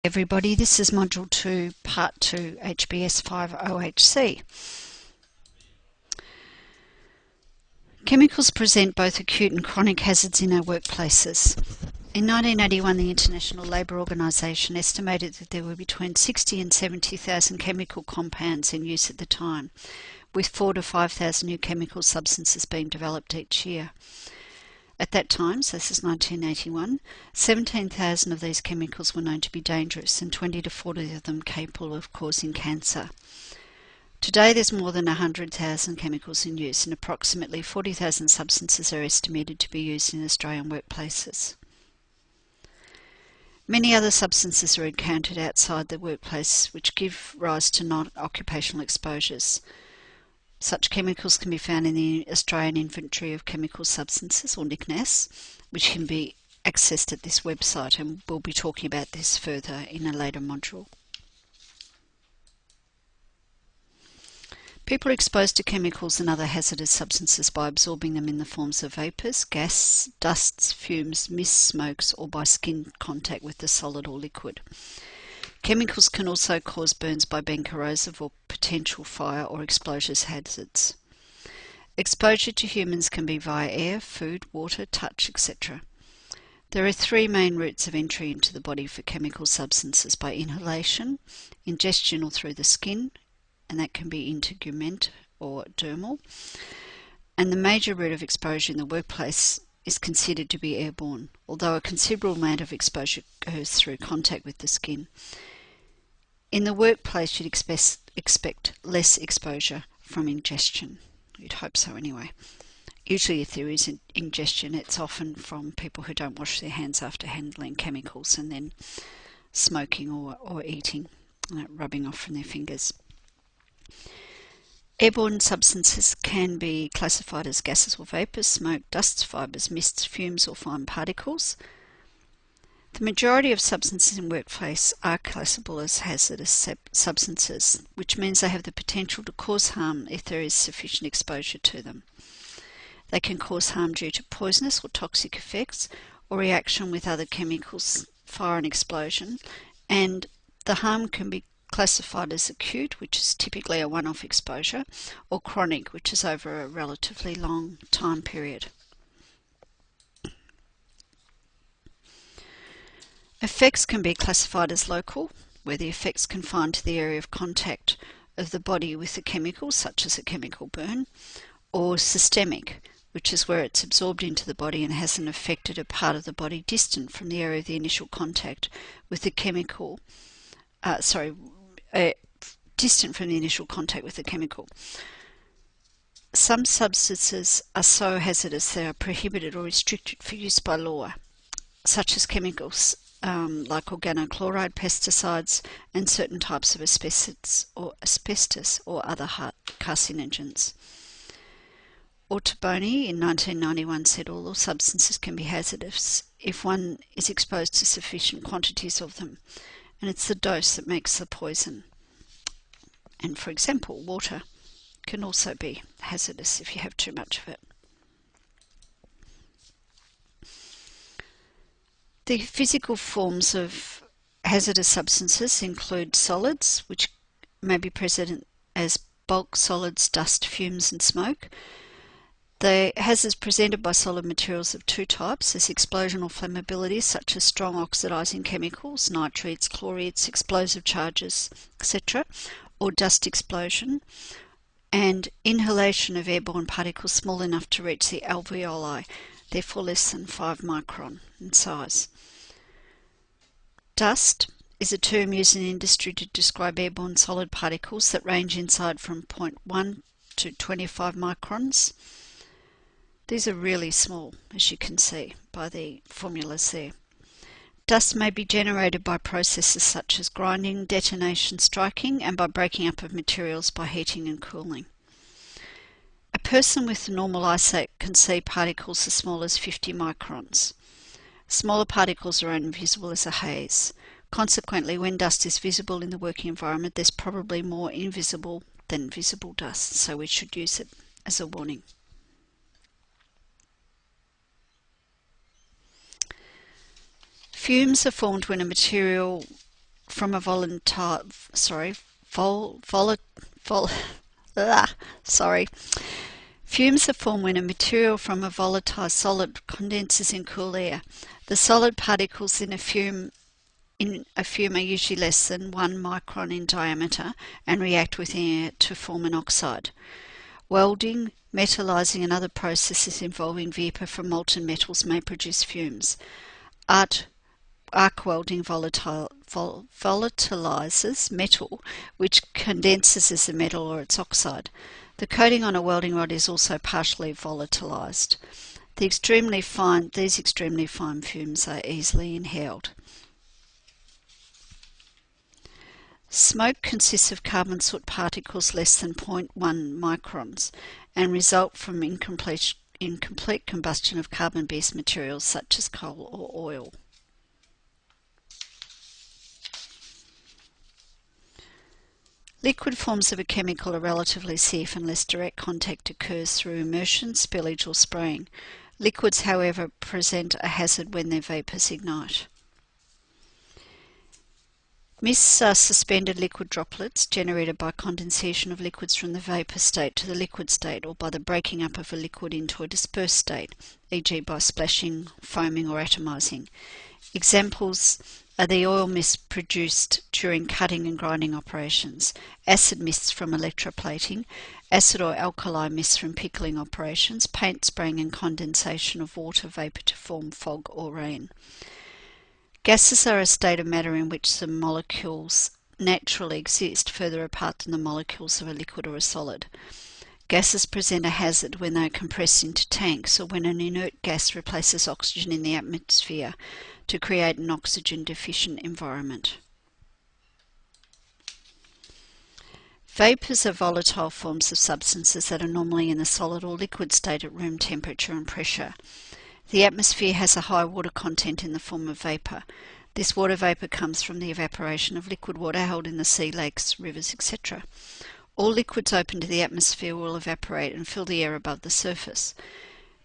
Everybody, this is Module 2, Part 2, HBS 50HC. Chemicals present both acute and chronic hazards in our workplaces. In 1981, the International Labour Organization estimated that there were between 60 and 70,000 chemical compounds in use at the time, with 4,000 to 5,000 new chemical substances being developed each year. At that time, so this is 1981, 17,000 of these chemicals were known to be dangerous and 20 to 40 of them capable of causing cancer. Today there's more than 100,000 chemicals in use and approximately 40,000 substances are estimated to be used in Australian workplaces. Many other substances are encountered outside the workplace which give rise to non-occupational exposures. Such chemicals can be found in the Australian Inventory of Chemical Substances, or NICNAS, which can be accessed at this website, and we'll be talking about this further in a later module. People are exposed to chemicals and other hazardous substances by absorbing them in the forms of vapours, gas, dusts, fumes, mists, smokes, or by skin contact with the solid or liquid. Chemicals can also cause burns by being corrosive or potential fire or explosion hazards. Exposure to humans can be via air, food, water, touch, etc. There are three main routes of entry into the body for chemical substances: by inhalation, ingestion or through the skin, and that can be integument or dermal. And the major route of exposure in the workplace is considered to be airborne, although a considerable amount of exposure occurs through contact with the skin. In the workplace, you'd expect less exposure from ingestion. You'd hope so anyway. Usually if there is ingestion, it's often from people who don't wash their hands after handling chemicals and then smoking or eating, rubbing off from their fingers. Airborne substances can be classified as gases or vapours, smoke, dust, fibres, mists, fumes or fine particles. The majority of substances in workplace are classifiable as hazardous substances, which means they have the potential to cause harm if there is sufficient exposure to them. They can cause harm due to poisonous or toxic effects or reaction with other chemicals, fire and explosion, and the harm can be classified as acute, which is typically a one-off exposure, or chronic, which is over a relatively long time period. Effects can be classified as local, where the effects confined to the area of contact of the body with the chemical, such as a chemical burn, or systemic, which is where it's absorbed into the body and hasn't affected a part of the body distant from the area of the initial contact with the chemical, distant from the initial contact with the chemical. Some substances are so hazardous they are prohibited or restricted for use by law, such as chemicals like organochloride, pesticides, and certain types of asbestos or other carcinogens. Ottoboni in 1991 said all substances can be hazardous if one is exposed to sufficient quantities of them, and it's the dose that makes the poison. And for example, water can also be hazardous if you have too much of it. The physical forms of hazardous substances include solids, which may be present as bulk solids, dust, fumes and smoke. The hazards presented by solid materials of two types: there's explosion or flammability, such as strong oxidizing chemicals, nitrates, chlorides, explosive charges, etc., or dust explosion, and inhalation of airborne particles small enough to reach the alveoli, therefore less than 5 micron in size. Dust is a term used in industry to describe airborne solid particles that range inside from 0.1 to 25 microns. These are really small, as you can see by the formulas there. Dust may be generated by processes such as grinding, detonation, striking, and by breaking up of materials by heating and cooling. A person with normal eyesight can see particles as small as 50 microns. Smaller particles are only visible as a haze. Consequently, when dust is visible in the working environment, there's probably more invisible than visible dust, so we should use it as a warning. Fumes are formed when a material from a volatile, sorry, vol, vol, vol, ah, sorry. Fumes are formed when a material from a volatile solid condenses in cool air. The solid particles in a fume are usually less than 1 micron in diameter and react with air to form an oxide. Welding, metallizing and other processes involving vapor from molten metals may produce fumes. Arc welding volatilizes metal, which condenses as a metal or its oxide. The coating on a welding rod is also partially volatilized. These extremely fine fumes are easily inhaled. Smoke consists of carbon soot particles less than 0.1 microns and result from incomplete combustion of carbon-based materials such as coal or oil. Liquid forms of a chemical are relatively safe unless direct contact occurs through immersion, spillage or spraying. Liquids, however, present a hazard when their vapours ignite. Mists are suspended liquid droplets generated by condensation of liquids from the vapour state to the liquid state or by the breaking up of a liquid into a dispersed state, e.g. by splashing, foaming or atomizing. Examples are the oil mists produced during cutting and grinding operations, acid mists from electroplating, acid or alkali mists from pickling operations, paint spraying and condensation of water vapour to form fog or rain. Gases are a state of matter in which the molecules naturally exist further apart than the molecules of a liquid or a solid. Gases present a hazard when they are compressed into tanks or when an inert gas replaces oxygen in the atmosphere to create an oxygen-deficient environment. Vapours are volatile forms of substances that are normally in the solid or liquid state at room temperature and pressure. The atmosphere has a high water content in the form of vapour. This water vapour comes from the evaporation of liquid water held in the sea, lakes, rivers, etc. All liquids open to the atmosphere will evaporate and fill the air above the surface.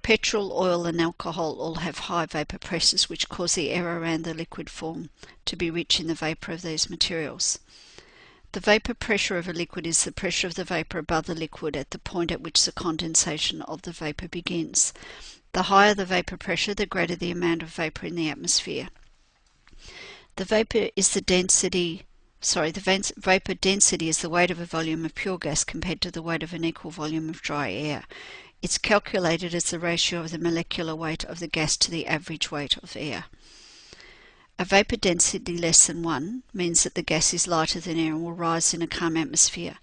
Petrol, oil and alcohol all have high vapour pressures which cause the air around the liquid form to be rich in the vapour of these materials. The vapour pressure of a liquid is the pressure of the vapour above the liquid at the point at which the condensation of the vapour begins. The higher the vapour pressure, the greater the amount of vapour in the atmosphere. The vapour density is the weight of a volume of pure gas compared to the weight of an equal volume of dry air. It's calculated as the ratio of the molecular weight of the gas to the average weight of air. A vapour density less than 1 means that the gas is lighter than air and will rise in a calm atmosphere.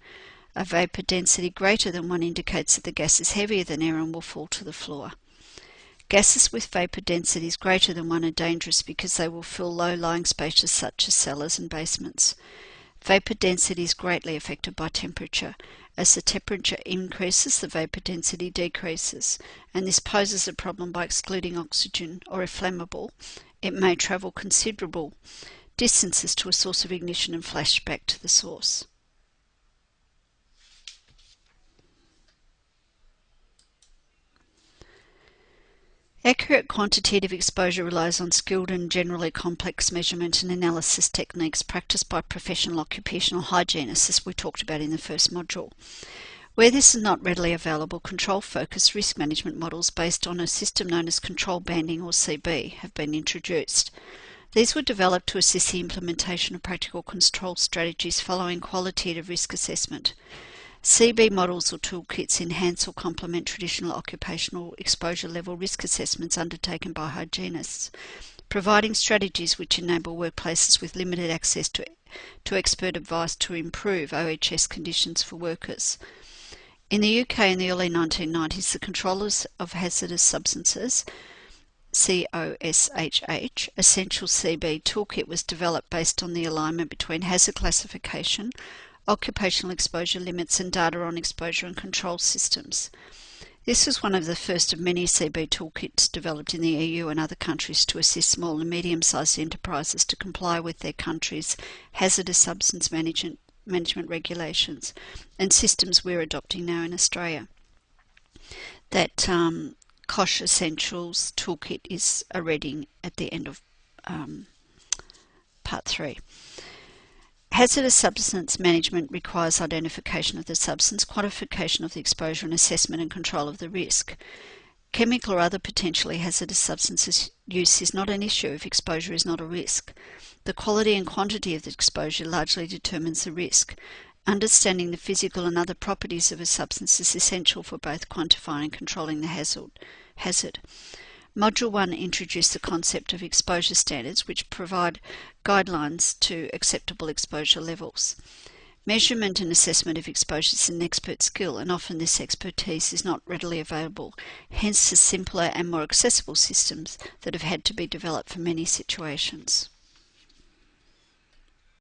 A vapour density greater than 1 indicates that the gas is heavier than air and will fall to the floor. Gases with vapour densities greater than 1 are dangerous because they will fill low-lying spaces such as cellars and basements. Vapour density is greatly affected by temperature. As the temperature increases, the vapour density decreases, and this poses a problem by excluding oxygen, or if flammable, it may travel considerable distances to a source of ignition and flash back to the source. Accurate quantitative exposure relies on skilled and generally complex measurement and analysis techniques practiced by professional occupational hygienists, as we talked about in the first module. Where this is not readily available, control-focused risk management models based on a system known as control banding or CB have been introduced. These were developed to assist the implementation of practical control strategies following qualitative risk assessment. CB models or toolkits enhance or complement traditional occupational exposure level risk assessments undertaken by hygienists, providing strategies which enable workplaces with limited access to expert advice to improve OHS conditions for workers. In the UK in the early 1990s, the Controllers of Hazardous Substances, COSHH, Essential CB Toolkit was developed based on the alignment between hazard classification, occupational exposure limits and data on exposure and control systems. This was one of the first of many CB toolkits developed in the EU and other countries to assist small and medium-sized enterprises to comply with their country's hazardous substance management regulations and systems we're adopting now in Australia. That COSH Essentials toolkit is a reading at the end of part 3. Hazardous substance management requires identification of the substance, quantification of the exposure, and assessment and control of the risk. Chemical or other potentially hazardous substances use is not an issue if exposure is not a risk. The quality and quantity of the exposure largely determines the risk. Understanding the physical and other properties of a substance is essential for both quantifying and controlling the hazard. Module 1 introduced the concept of exposure standards, which provide guidelines to acceptable exposure levels. Measurement and assessment of exposure is an expert skill, and often this expertise is not readily available, hence the simpler and more accessible systems that have had to be developed for many situations.